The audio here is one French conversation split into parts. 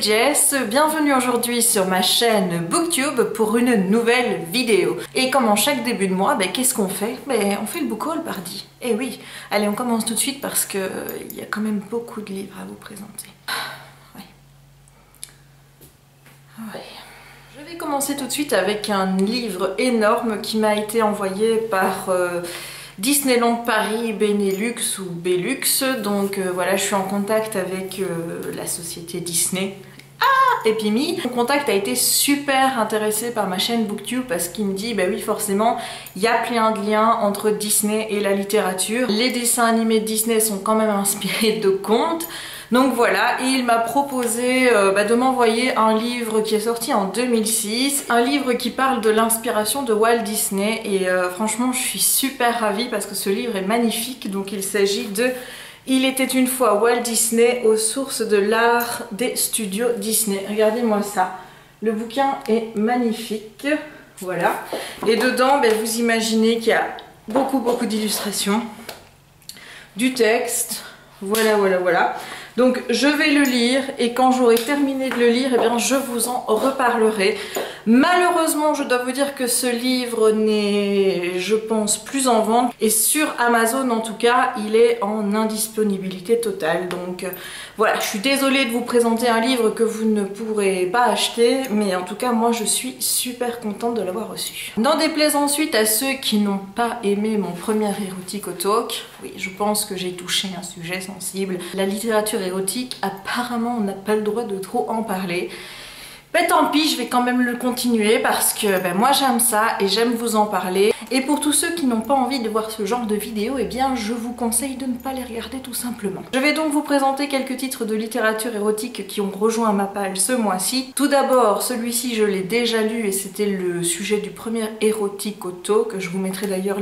c'est Jess, bienvenue aujourd'hui sur ma chaîne Booktube pour une nouvelle vidéo. Et comme en chaque début de mois, qu'est-ce qu'on fait? On fait le book haul pardi. Eh oui, allez on commence tout de suite parce qu'il y a quand même beaucoup de livres à vous présenter. Ouais. Je vais commencer tout de suite avec un livre énorme qui m'a été envoyé par Disneyland Paris Benelux ou Belux. Donc voilà, je suis en contact avec la société Disney. Et Pimi, mon contact a été super intéressé par ma chaîne Booktube parce qu'il me dit, bah oui forcément, il y a plein de liens entre Disney et la littérature. Les dessins animés de Disney sont quand même inspirés de contes. Donc voilà, et il m'a proposé de m'envoyer un livre qui est sorti en 2006, un livre qui parle de l'inspiration de Walt Disney et franchement je suis super ravie parce que ce livre est magnifique. Donc il s'agit de Il était une fois Walt Disney aux sources de l'art des studios Disney. Regardez-moi ça, le bouquin est magnifique, voilà. Et dedans, vous imaginez qu'il y a beaucoup d'illustrations, du texte, voilà. Donc je vais le lire et quand j'aurai terminé de le lire, je vous en reparlerai. Malheureusement, je dois vous dire que ce livre n'est, je pense, plus en vente. Et sur Amazon, en tout cas, il est en indisponibilité totale. Donc voilà, je suis désolée de vous présenter un livre que vous ne pourrez pas acheter. Mais en tout cas, moi, je suis super contente de l'avoir reçu. N'en déplaise ensuite à ceux qui n'ont pas aimé mon premier Erotic Talk. Oui, je pense que j'ai touché un sujet sensible. La littérature érotique, apparemment, on n'a pas le droit de trop en parler. Tant pis, je vais quand même le continuer parce que moi j'aime ça et j'aime vous en parler. Et pour tous ceux qui n'ont pas envie de voir ce genre de vidéos, je vous conseille de ne pas les regarder tout simplement. Je vais donc vous présenter quelques titres de littérature érotique qui ont rejoint ma page ce mois-ci. Tout d'abord, celui-ci je l'ai déjà lu et c'était le sujet du premier Erotic Talk. Je vous mettrai d'ailleurs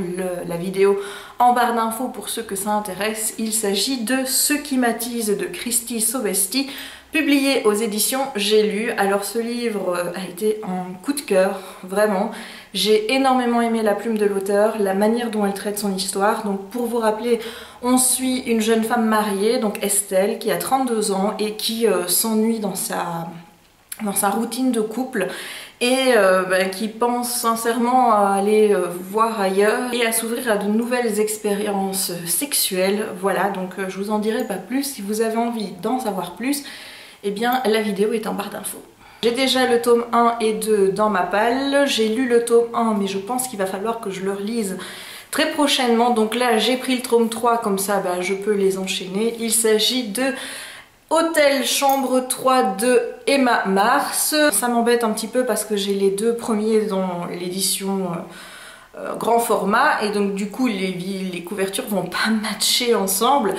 la vidéo en barre d'infos pour ceux que ça intéresse. Il s'agit de Ce qui m'attise de Christy Sobesti, publié aux éditions J'ai lu. Alors ce livre a été un coup de cœur, vraiment. J'ai énormément aimé la plume de l'auteur, la manière dont elle traite son histoire. Donc pour vous rappeler, on suit une jeune femme mariée, donc Estelle, qui a 32 ans et qui s'ennuie dans sa routine de couple et qui pense sincèrement à aller voir ailleurs et à s'ouvrir à de nouvelles expériences sexuelles. Voilà, donc je vous en dirai pas plus. Si vous avez envie d'en savoir plus, la vidéo est en barre d'infos. J'ai déjà le tome 1 et 2 dans ma palle. J'ai lu le tome 1 mais je pense qu'il va falloir que je le relise très prochainement. Donc là j'ai pris le tome 3, comme ça je peux les enchaîner. Il s'agit de Hôtel Chambre 3 de Emma Mars. Ça m'embête un petit peu parce que j'ai les deux premiers dans l'édition grand format et donc du coup les couvertures vont pas matcher ensemble.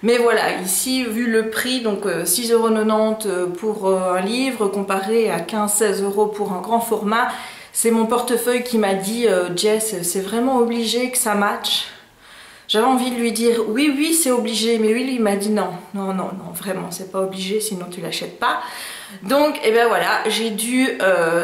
Mais voilà, ici, vu le prix, donc 6,90 € pour un livre comparé à 15-16 € pour un grand format, c'est mon portefeuille qui m'a dit Jess, c'est vraiment obligé que ça matche. J'avais envie de lui dire oui c'est obligé, mais lui il m'a dit non, vraiment c'est pas obligé, sinon tu l'achètes pas. Donc voilà, j'ai dû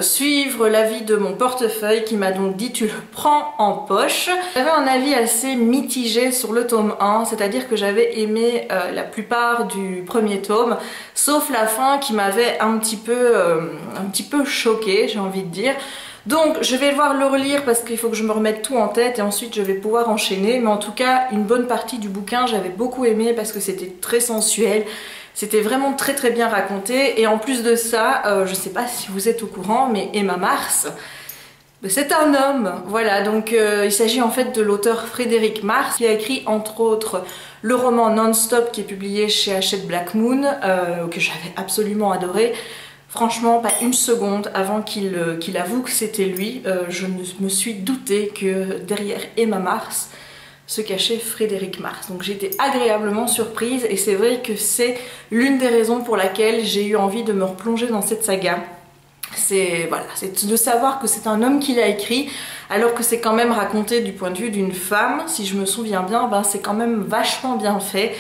suivre l'avis de mon portefeuille qui m'a donc dit tu le prends en poche. J'avais un avis assez mitigé sur le tome 1, c'est-à-dire que j'avais aimé la plupart du premier tome, sauf la fin qui m'avait un petit peu choquée, j'ai envie de dire. Donc je vais devoir le relire parce qu'il faut que je me remette tout en tête et ensuite je vais pouvoir enchaîner. Mais en tout cas, une bonne partie du bouquin j'avais beaucoup aimé parce que c'était très sensuel. C'était vraiment très bien raconté. Et en plus de ça, je sais pas si vous êtes au courant, mais Emma Mars, c'est un homme. Voilà, donc il s'agit en fait de l'auteur Frédéric Mars qui a écrit entre autres le roman Non-Stop qui est publié chez Hachette Black Moon, que j'avais absolument adoré. Franchement, pas une seconde avant qu'il avoue que c'était lui, je me suis doutée que derrière Emma Mars se cachait Frédéric Mars. Donc j'ai été agréablement surprise et c'est vrai que c'est l'une des raisons pour laquelle j'ai eu envie de me replonger dans cette saga. C'est de savoir que c'est un homme qui l'a écrit, alors que c'est quand même raconté du point de vue d'une femme. Si je me souviens bien, c'est quand même vachement bien fait.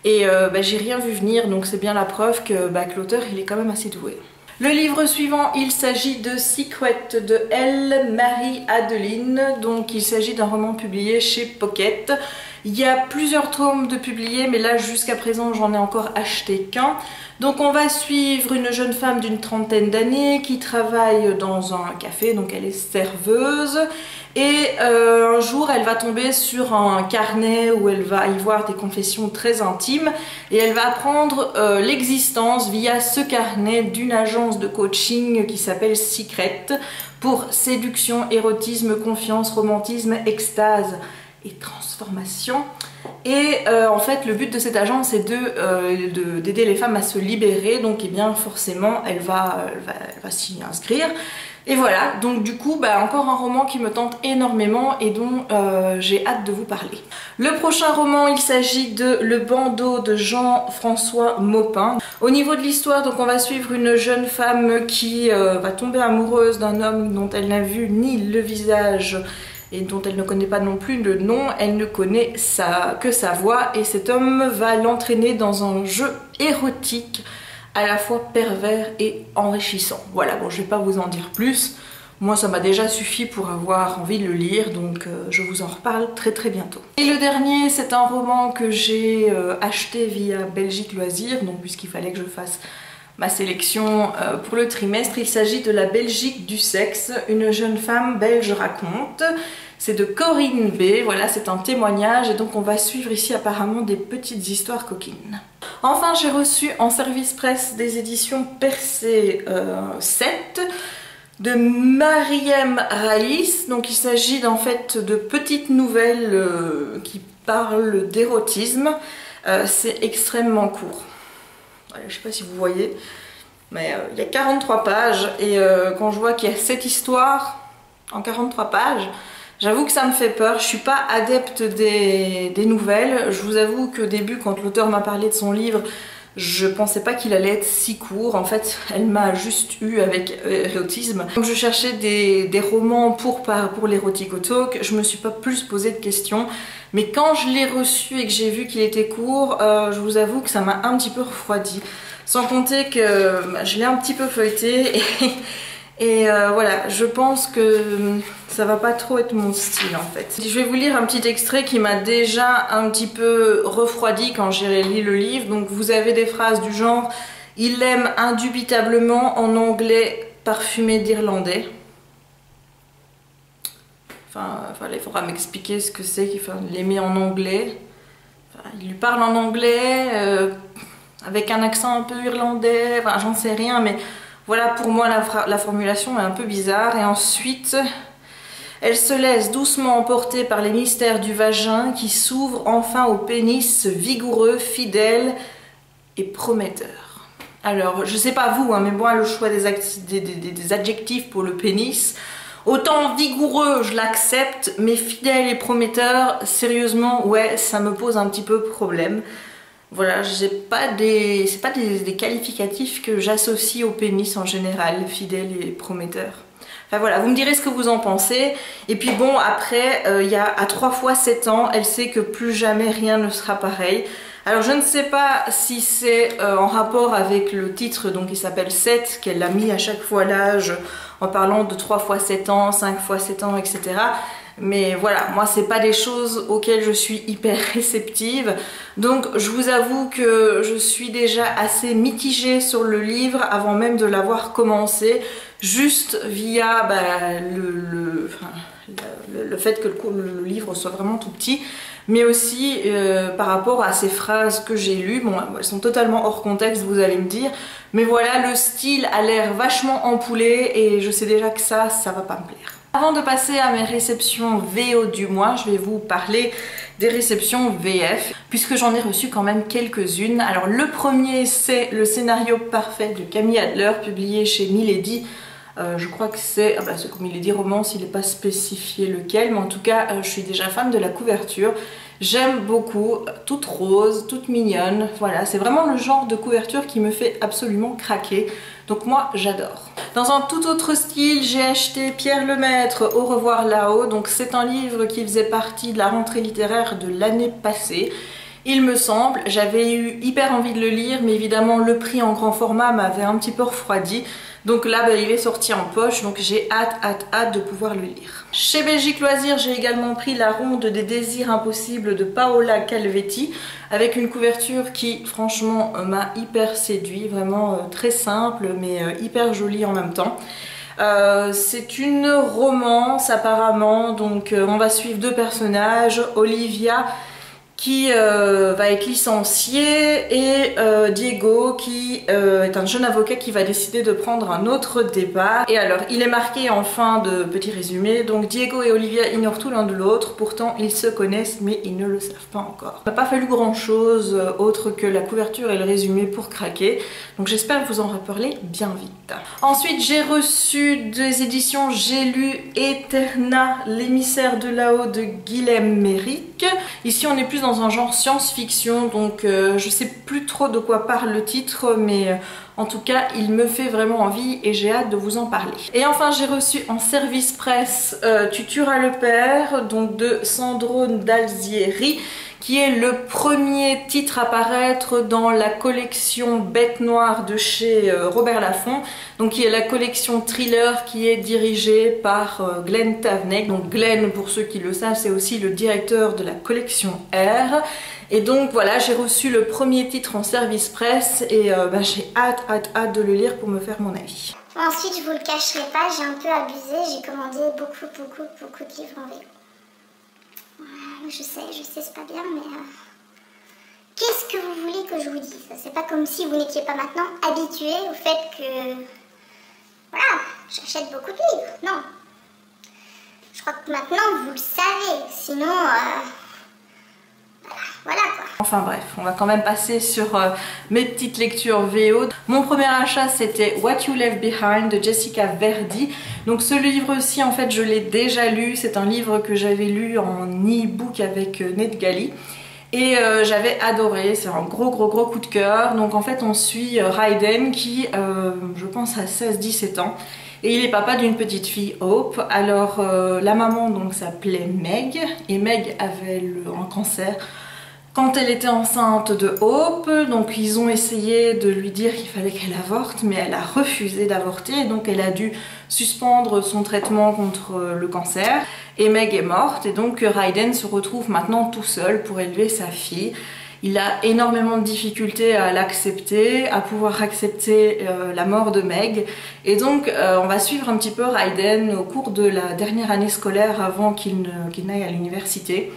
Et j'ai rien vu venir, donc c'est bien la preuve que l'auteur il est quand même assez doué. Le livre suivant, il s'agit de Secret de Elle, Marie Adeline. Donc il s'agit d'un roman publié chez Pocket. Il y a plusieurs tomes de publiés, mais là jusqu'à présent j'en ai encore acheté qu'un. Donc on va suivre une jeune femme d'une trentaine d'années qui travaille dans un café, donc elle est serveuse. Et un jour elle va tomber sur un carnet où elle va y voir des confessions très intimes et elle va apprendre l'existence via ce carnet d'une agence de coaching qui s'appelle Secret pour séduction, érotisme, confiance, romantisme, extase et transformation. Et en fait le but de cette agence est d'aider les femmes à se libérer, donc eh bien forcément elle va s'y inscrire. Et voilà, donc du coup encore un roman qui me tente énormément et dont j'ai hâte de vous parler. Le prochain roman, il s'agit de Le bandeau de Jean-François Maupin. Au niveau de l'histoire, donc on va suivre une jeune femme qui va tomber amoureuse d'un homme dont elle n'a vu ni le visage et dont elle ne connaît pas non plus le nom, elle ne connaît que sa voix, et cet homme va l'entraîner dans un jeu érotique à la fois pervers et enrichissant. Voilà, bon je vais pas vous en dire plus, moi ça m'a déjà suffi pour avoir envie de le lire, donc je vous en reparle très bientôt. Et le dernier, c'est un roman que j'ai acheté via Belgique Loisirs, donc puisqu'il fallait que je fasse ma sélection pour le trimestre. Il s'agit de La Belgique du sexe, une jeune femme belge raconte. C'est de Corinne B, voilà, c'est un témoignage et donc on va suivre ici apparemment des petites histoires coquines. Enfin, j'ai reçu en service presse des éditions Percé 7 de Mariem Raïs. Donc il s'agit en fait de petites nouvelles qui parlent d'érotisme. C'est extrêmement court. Voilà, je sais pas si vous voyez, mais il y a 43 pages et quand je vois qu'il y a 7 histoires en 43 pages, j'avoue que ça me fait peur. Je suis pas adepte des nouvelles. Je vous avoue qu'au début, quand l'auteur m'a parlé de son livre, je pensais pas qu'il allait être si court. En fait, elle m'a juste eu avec érotisme. Donc je cherchais des romans pour l'érotico talk. Je me suis pas plus posé de questions. Mais quand je l'ai reçu et que j'ai vu qu'il était court, je vous avoue que ça m'a un petit peu refroidi. Sans compter que je l'ai un petit peu feuilleté et voilà, je pense que ça va pas trop être mon style en fait. Je vais vous lire un petit extrait qui m'a déjà un petit peu refroidi quand j'ai lu le livre. Donc vous avez des phrases du genre « Il l'aime indubitablement en anglais parfumé d'irlandais ». Enfin, il faudra m'expliquer ce que c'est qu'il l'aimer en anglais. Enfin, il lui parle en anglais avec un accent un peu irlandais, enfin j'en sais rien, mais voilà, pour moi la formulation est un peu bizarre. Et ensuite, elle se laisse doucement emporter par les mystères du vagin qui s'ouvre enfin au pénis vigoureux, fidèle et prometteur. Alors, je sais pas vous, hein, mais moi le choix des adjectifs pour le pénis, autant vigoureux, je l'accepte, mais fidèle et prometteur, sérieusement, ouais, ça me pose un petit peu problème. Voilà, c'est pas des qualificatifs que j'associe au pénis en général, fidèle et prometteur. Enfin voilà, vous me direz ce que vous en pensez. Et puis bon, après, il y a à 3 fois 7 ans, elle sait que plus jamais rien ne sera pareil. Alors je ne sais pas si c'est en rapport avec le titre, donc il s'appelle 7, qu'elle a mis à chaque fois l'âge en parlant de 3 fois 7 ans, 5 fois 7 ans, etc. Mais voilà, moi c'est pas des choses auxquelles je suis hyper réceptive. Donc je vous avoue que je suis déjà assez mitigée sur le livre avant même de l'avoir commencé, juste via le fait que le livre soit vraiment tout petit, mais aussi par rapport à ces phrases que j'ai lues. Bon, elles sont totalement hors contexte, vous allez me dire, mais voilà, le style a l'air vachement ampoulé et je sais déjà que ça va pas me plaire. Avant de passer à mes réceptions VO du mois, je vais vous parler des réceptions VF, puisque j'en ai reçu quand même quelques-unes. Alors le premier, c'est Le scénario parfait de Camille Adler, publié chez Milady. Je crois que c'est comme Milady Romance, il n'est pas spécifié lequel, mais en tout cas, je suis déjà fan de la couverture. J'aime beaucoup, toute rose, toute mignonne, voilà, c'est vraiment le genre de couverture qui me fait absolument craquer. Donc moi, j'adore. Dans un tout autre style, j'ai acheté Pierre Lemaître, Au revoir là-haut. Donc c'est un livre qui faisait partie de la rentrée littéraire de l'année passée. Il me semble, j'avais eu hyper envie de le lire, mais évidemment le prix en grand format m'avait un petit peu refroidi. Donc là il est sorti en poche, donc j'ai hâte de pouvoir le lire. Chez Belgique Loisirs, j'ai également pris La Ronde des désirs impossibles de Paola Calvetti, avec une couverture qui franchement m'a hyper séduit, vraiment très simple mais hyper jolie en même temps. C'est une romance apparemment, donc on va suivre deux personnages, Olivia qui va être licencié et Diego qui est un jeune avocat qui va décider de prendre un autre départ. Et alors il est marqué en fin de petit résumé, donc Diego et Olivia ignorent tout l'un de l'autre, pourtant ils se connaissent mais ils ne le savent pas encore. Il n'a pas fallu grand chose autre que la couverture et le résumé pour craquer, donc j'espère vous en reparler bien vite. Ensuite j'ai reçu des éditions J'ai lu Eterna, l'émissaire de là-haut de Guilhem Méric. Ici on est plus dans un genre science-fiction, donc je sais plus trop de quoi parle le titre, mais en tout cas il me fait vraiment envie et j'ai hâte de vous en parler. Et enfin j'ai reçu en service presse Tu tueras le père, donc de Sandro Dalzieri, qui est le premier titre à paraître dans la collection Bête Noire de chez Robert Laffont, donc qui est la collection thriller qui est dirigée par Glenn Tavney. Donc Glenn, pour ceux qui le savent, c'est aussi le directeur de la collection R. Et donc voilà, j'ai reçu le premier titre en service presse et j'ai hâte de le lire pour me faire mon avis. Ensuite, je vous le cacherai pas, j'ai un peu abusé, j'ai commandé beaucoup de livres en vélo. Je sais, c'est pas bien, mais qu'est-ce que vous voulez que je vous dise? C'est pas comme si vous n'étiez pas maintenant habitué au fait que, voilà, j'achète beaucoup de livres, non. Je crois que maintenant vous le savez, sinon, voilà quoi. Enfin bref, on va quand même passer sur mes petites lectures VO. Mon premier achat c'était What You Left Behind de Jessica Verdi. Donc ce livre-ci en fait je l'ai déjà lu, c'est un livre que j'avais lu en e-book avec NetGalley. Et j'avais adoré, c'est un gros coup de cœur. Donc en fait on suit Raiden qui je pense a 16-17 ans. Et il est papa d'une petite fille, Hope. Alors la maman donc s'appelait Meg et Meg avait un cancer quand elle était enceinte de Hope, donc ils ont essayé de lui dire qu'il fallait qu'elle avorte, mais elle a refusé d'avorter, donc elle a dû suspendre son traitement contre le cancer, et Meg est morte, et donc Raiden se retrouve maintenant tout seul pour élever sa fille. Il a énormément de difficultés à l'accepter, à pouvoir accepter la mort de Meg, et donc on va suivre un petit peu Raiden au cours de la dernière année scolaire avant qu'il n'aille à l'université.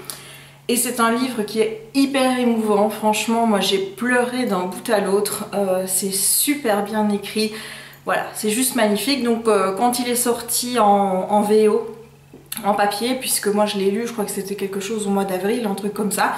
Et c'est un livre qui est hyper émouvant, franchement moi j'ai pleuré d'un bout à l'autre, c'est super bien écrit, voilà, c'est juste magnifique. Donc quand il est sorti en VO, en papier, puisque moi je l'ai lu, je crois que c'était quelque chose au mois d'avril, un truc comme ça,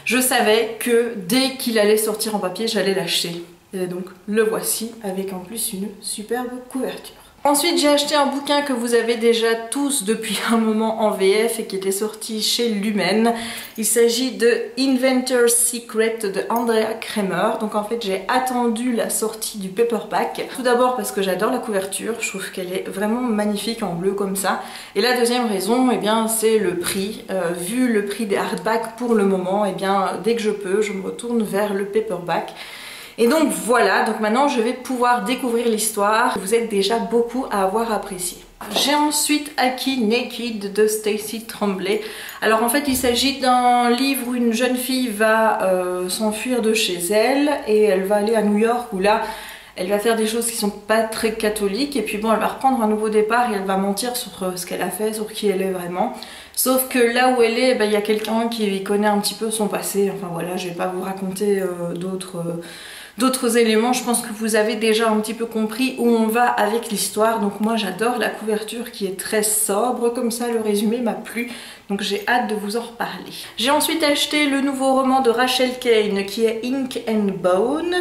je savais que dès qu'il allait sortir en papier, j'allais l'acheter. Et donc le voici, avec en plus une superbe couverture. Ensuite j'ai acheté un bouquin que vous avez déjà tous depuis un moment en VF et qui était sorti chez Lumen. Il s'agit de Inventor's Secret de Andrea Kremer. Donc en fait j'ai attendu la sortie du paperback. Tout d'abord parce que j'adore la couverture, je trouve qu'elle est vraiment magnifique en bleu comme ça. Et la deuxième raison, eh bien, c'est le prix. Vu le prix des hardbacks pour le moment, eh bien, dès que je peux, je me retourne vers le paperback. Et donc voilà, donc maintenant je vais pouvoir découvrir l'histoire. Vous êtes déjà beaucoup à avoir apprécié. J'ai ensuite acquis Naked de Stacey Tremblay. Alors en fait il s'agit d'un livre où une jeune fille va s'enfuir de chez elle et elle va aller à New York où là elle va faire des choses qui sont pas très catholiques et puis bon elle va reprendre un nouveau départ et elle va mentir sur ce qu'elle a fait, sur qui elle est vraiment. Sauf que là où elle est, il y a quelqu'un qui connaît un petit peu son passé. Enfin voilà, je vais pas vous raconter d'autres éléments, je pense que vous avez déjà un petit peu compris où on va avec l'histoire. Donc moi j'adore la couverture qui est très sobre, comme ça le résumé m'a plu, donc j'ai hâte de vous en reparler. J'ai ensuite acheté le nouveau roman de Rachel Kane qui est Ink and Bone.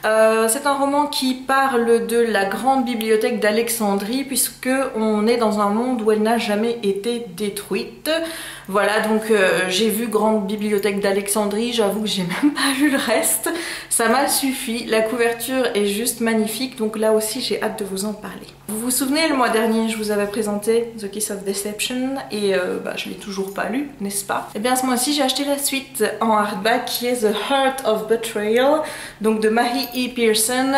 C'est un roman qui parle de la grande bibliothèque d'Alexandrie, puisque on est dans un monde où elle n'a jamais été détruite. Voilà, donc j'ai vu Grande Bibliothèque d'Alexandrie, j'avoue que j'ai même pas lu le reste, ça m'a suffi, la couverture est juste magnifique, donc là aussi j'ai hâte de vous en parler. Vous vous souvenez, le mois dernier, je vous avais présenté The Kiss of Deception et je l'ai toujours pas lu, n'est-ce pas? Et bien ce mois-ci, j'ai acheté la suite en hardback qui est The Heart of Betrayal, donc de Mary E. Pearson.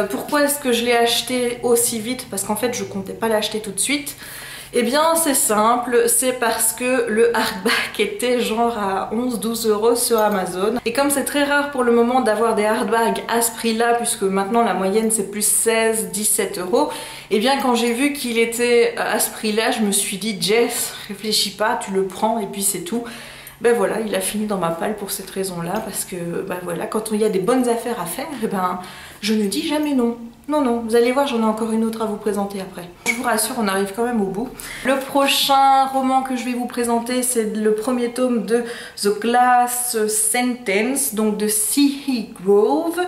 Pourquoi est-ce que je l'ai acheté aussi vite? Parce qu'en fait, je comptais pas l'acheter tout de suite. Eh bien c'est simple, c'est parce que le hardback était genre à 11-12 € sur Amazon. Et comme c'est très rare pour le moment d'avoir des hardbacks à ce prix là, puisque maintenant la moyenne c'est plus 16-17 €, et bien quand j'ai vu qu'il était à ce prix là, je me suis dit Jess, réfléchis pas, tu le prends et puis c'est tout. Ben voilà, il a fini dans ma palle pour cette raison là, parce que ben voilà, quand il y a des bonnes affaires à faire, et ben je ne dis jamais non. Non, non, vous allez voir, j'en ai encore une autre à vous présenter après. Je vous rassure, on arrive quand même au bout. Le prochain roman que je vais vous présenter, c'est le premier tome de The Glass Sentence, donc de C.E. Grove.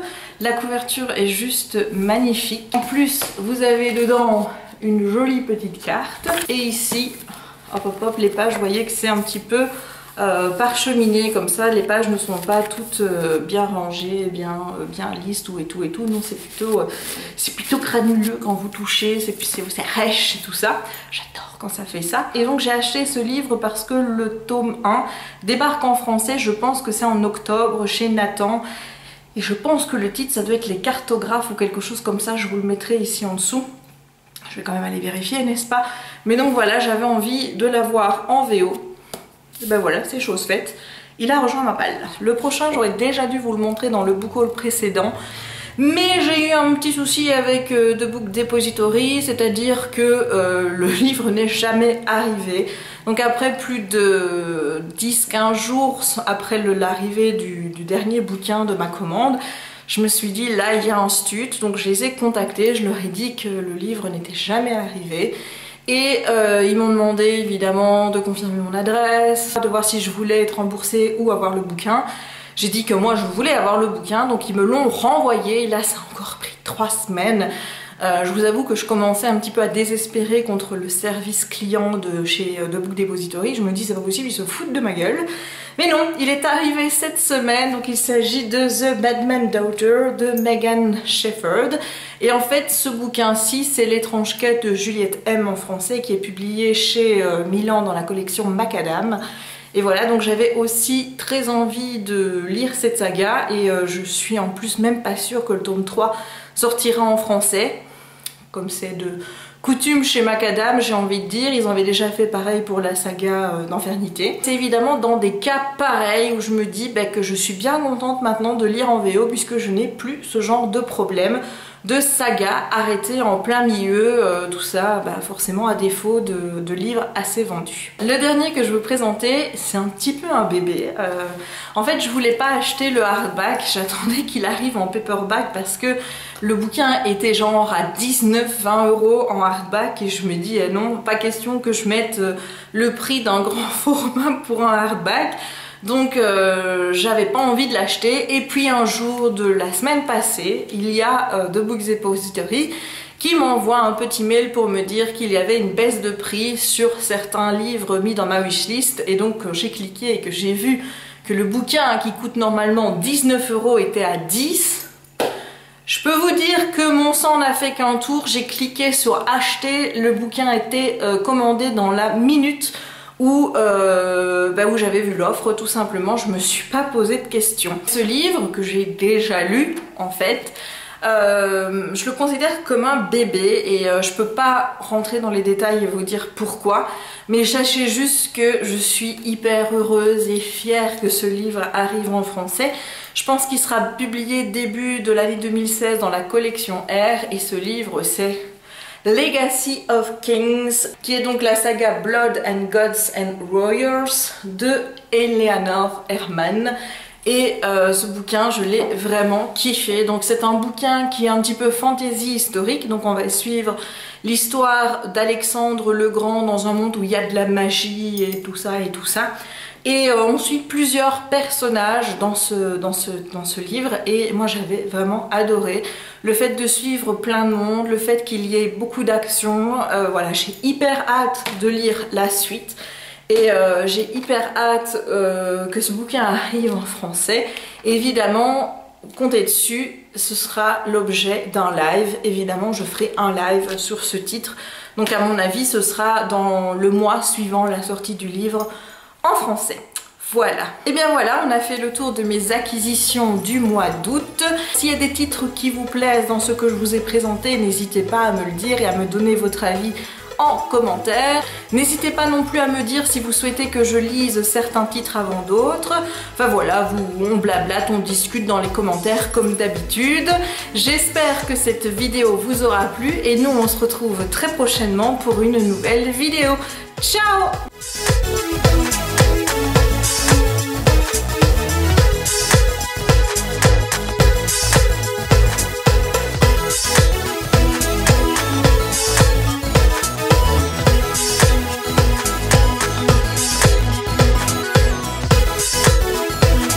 La couverture est juste magnifique. En plus, vous avez dedans une jolie petite carte. Et ici, hop hop hop, les pages, vous voyez que c'est un petit peu parcheminé comme ça, les pages ne sont pas toutes bien rangées, bien lisses, tout et tout et tout. Non, c'est plutôt granuleux quand vous touchez, c'est rêche et tout ça. J'adore quand ça fait ça. Et donc j'ai acheté ce livre parce que le tome 1 débarque en français, je pense que c'est en octobre chez Nathan. Et je pense que le titre ça doit être Les Cartographes ou quelque chose comme ça, je vous le mettrai ici en dessous. Je vais quand même aller vérifier, n'est-ce pas? Mais donc voilà, j'avais envie de l'avoir en VO. Et ben voilà, c'est chose faite. Il a rejoint ma palle. Le prochain, j'aurais déjà dû vous le montrer dans le book haul précédent. Mais j'ai eu un petit souci avec The Book Depository, c'est-à-dire que le livre n'est jamais arrivé. Donc après plus de 10-15 jours après l'arrivée du dernier bouquin de ma commande, je me suis dit là il y a un stut, donc je les ai contactés, je leur ai dit que le livre n'était jamais arrivé. Et ils m'ont demandé évidemment de confirmer mon adresse, de voir si je voulais être remboursée ou avoir le bouquin. J'ai dit que moi je voulais avoir le bouquin, donc ils me l'ont renvoyé. Là ça a encore pris 3 semaines. Je vous avoue que je commençais un petit peu à désespérer contre le service client de chez The Book Depository. Je me dis c'est pas possible, ils se foutent de ma gueule. Mais non, il est arrivé cette semaine, donc il s'agit de The Badman Daughter de Megan Shepherd. Et en fait ce bouquin-ci c'est L'étrange quête de Juliette M en français qui est publié chez Milan dans la collection Macadam. Et voilà, donc j'avais aussi très envie de lire cette saga et je suis en plus même pas sûre que le tome 3 sortira en français. Comme c'est de coutume chez Macadam, j'ai envie de dire, ils avaient déjà fait pareil pour la saga d'Infernité. C'est évidemment dans des cas pareils où je me dis que je suis bien contente maintenant de lire en VO puisque je n'ai plus ce genre de problème de saga arrêtée en plein milieu, tout ça forcément à défaut de livres assez vendus. Le dernier que je veux présenter, c'est un petit peu un bébé. En fait je voulais pas acheter le hardback, j'attendais qu'il arrive en paperback parce que le bouquin était genre à 19-20 € en hardback et je me dis non, pas question que je mette le prix d'un grand format pour un hardback. Donc j'avais pas envie de l'acheter et puis un jour de la semaine passée, il y a The Book Depository qui m'envoie un petit mail pour me dire qu'il y avait une baisse de prix sur certains livres mis dans ma wishlist et donc j'ai cliqué et que j'ai vu que le bouquin qui coûte normalement 19 € était à 10. Je peux vous dire que mon sang n'a fait qu'un tour, j'ai cliqué sur acheter, le bouquin était commandé dans la minute où j'avais vu l'offre, tout simplement, je me suis pas posé de questions. Ce livre que j'ai déjà lu en fait, je le considère comme un bébé et je peux pas rentrer dans les détails et vous dire pourquoi, mais sachez juste que je suis hyper heureuse et fière que ce livre arrive en français. Je pense qu'il sera publié début de l'année 2016 dans la collection R et ce livre c'est Legacy of Kings, qui est donc la saga Blood and Gods and Warriors de Eleanor Herman. Et ce bouquin, je l'ai vraiment kiffé. Donc c'est un bouquin qui est un petit peu fantasy historique. Donc on va suivre l'histoire d'Alexandre le Grand dans un monde où il y a de la magie et tout ça et tout ça. Et on suit plusieurs personnages dans ce livre et moi j'avais vraiment adoré le fait de suivre plein de monde, le fait qu'il y ait beaucoup d'action. Voilà, j'ai hyper hâte de lire la suite et j'ai hyper hâte que ce bouquin arrive en français. Évidemment, comptez dessus, ce sera l'objet d'un live. Évidemment, je ferai un live sur ce titre. Donc à mon avis, ce sera dans le mois suivant la sortie du livre en français. Voilà. Et bien voilà, on a fait le tour de mes acquisitions du mois d'août. S'il y a des titres qui vous plaisent dans ce que je vous ai présenté, n'hésitez pas à me le dire et à me donner votre avis en commentaire. N'hésitez pas non plus à me dire si vous souhaitez que je lise certains titres avant d'autres. Enfin voilà, on blablate, on discute dans les commentaires comme d'habitude. J'espère que cette vidéo vous aura plu et nous on se retrouve très prochainement pour une nouvelle vidéo. Ciao!